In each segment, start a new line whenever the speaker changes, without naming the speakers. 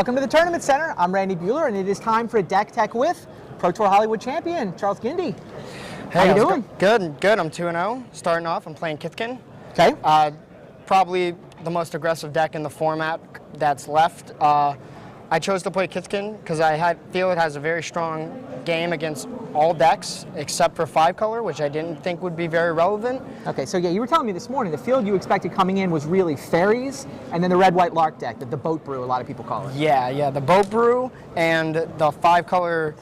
Welcome to the Tournament Center. I'm Randy Bueller, and it is time for a deck tech with Pro Tour Hollywood champion, Charles Gindy.
Hey,
how you doing?
Good. I'm 2-0. Starting off, I'm playing Kithkin.
Okay.
Probably the most aggressive deck in the format that's left. I chose to play Kithkin because I feel it has a very strong game against all decks except for 5-color, which I didn't think would be very relevant.
Okay, so yeah, you were telling me this morning the field you expected coming in was really fairies and then the red-white lark deck, the boat brew, a lot of people call it.
Yeah, the boat brew and the 5-color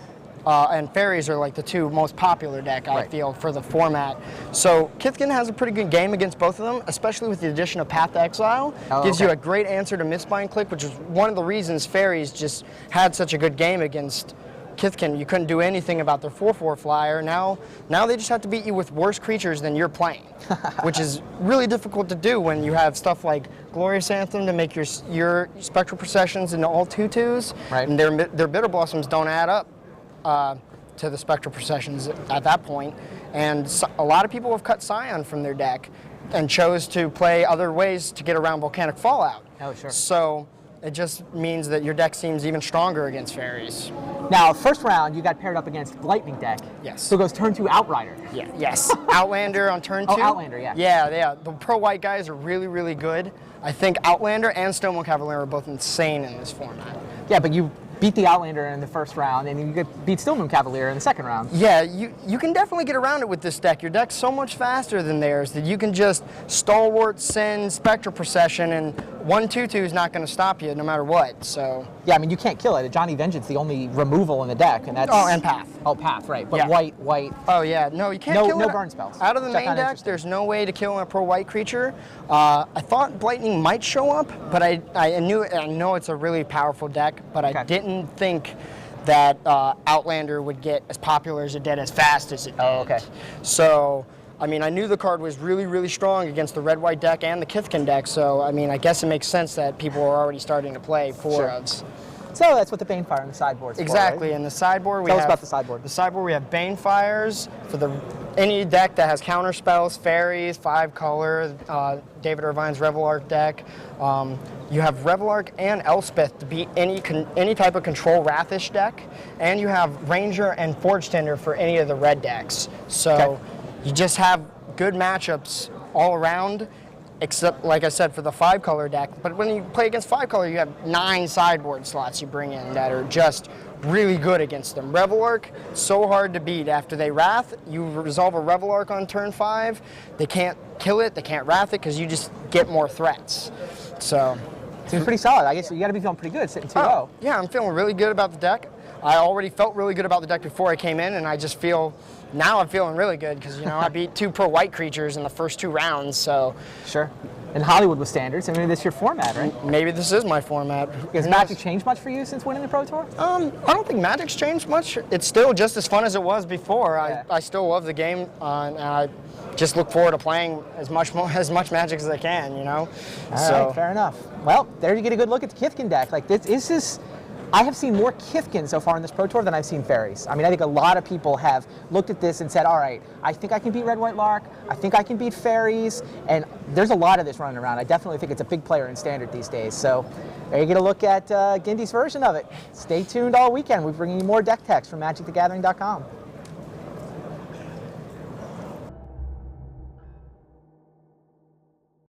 and fairies are like the two most popular deck, I feel, for the format. So Kithkin has a pretty good game against both of them, especially with the addition of Path to Exile. Gives you a great answer to Mistbind Click, which is one of the reasons fairies just had such a good game against Kithkin. You couldn't do anything about their 4/4 flyer. Now they just have to beat you with worse creatures than you're playing, which is really difficult to do when you have stuff like Glorious Anthem to make your Spectral Processions into all 2/2s, and their Bitter Blossoms don't add up to the Spectral Processions at that point. And a lot of people have cut Scion from their deck and chose to play other ways to get around Volcanic Fallout.
Oh, sure.
So it just means that your deck seems even stronger against fairies.
Now, first round, you got paired up against Lightning deck.
Yes.
So it goes turn 2 Outrider.
Yeah. Yes. Outlander on turn 2.
Oh, Outlander, yeah.
Yeah. The pro-white guys are really, really good. I think Outlander and Stonewind Cavalier are both insane in this format.
Yeah, but you beat the Outlander in the first round, and you beat Stillmoon Cavalier in the second round.
Yeah, you can definitely get around it with this deck. Your deck's so much faster than theirs that you can just Stalwart, send Spectral Procession, and 1/2/2 is not going to stop you no matter what. So
yeah, I mean, you can't kill it. Ajani Vengeance the only removal in the deck, and that's
and Path.
Oh, Path, right? But
yeah.
white.
Oh yeah, no, you can't kill it.
No burn spells.
Out of the main deck, there's no way to kill a pro-white creature. I thought Blightning might show up, but I know it's a really powerful deck, but I didn't think that Outlander would get as popular as it did as fast as it did.
Oh, okay.
So, I mean, I knew the card was really, really strong against the red-white deck and the Kithkin deck, so, I mean, I guess it makes sense that people are already starting to play 4-ofs.
So that's what the Banefire and the sideboard is
exactly,
for, right?
And the sideboard
Tell us about the sideboard.
The sideboard, we have Banefires for any deck that has counter spells, fairies, 5-color, David Irvine's Reveillark deck. You have Reveillark and Elspeth to beat any type of control Wrathish deck, and you have Ranger and Forge-Tender for any of the red decks. So you just have good matchups all around, except, like I said, for the 5-color deck. But when you play against 5-color, you have 9 sideboard slots you bring in that are just really good against them. Reveillark, so hard to beat. After they Wrath, you resolve a Reveillark on turn 5. They can't kill it, they can't Wrath it, because you just get more threats. So
seems pretty solid. I guess you got to be feeling pretty good sitting 2-0.
Yeah, I'm feeling really good about the deck. I already felt really good about the deck before I came in, and I just feel now I'm feeling really good because, you know, I beat 2 pro-white creatures in the first 2 rounds, so.
Sure. And Hollywood with standards. I mean, this is your format, right?
Maybe this is my format.
Has Magic changed much for you since winning the Pro Tour?
I don't think Magic's changed much. It's still just as fun as it was before. I still love the game, and I just look forward to playing as much Magic as I can, you know?
All right, fair enough. Well, there you get a good look at the Kithkin deck. Like, this is... I have seen more Kithkin so far in this Pro Tour than I've seen fairies. I mean, I think a lot of people have looked at this and said, all right, I think I can beat Red-White Lark, I think I can beat fairies, and there's a lot of this running around. I definitely think it's a big player in Standard these days. So there you get a look at Gindy's version of it. Stay tuned all weekend. We're bringing you more deck techs from MagicTheGathering.com.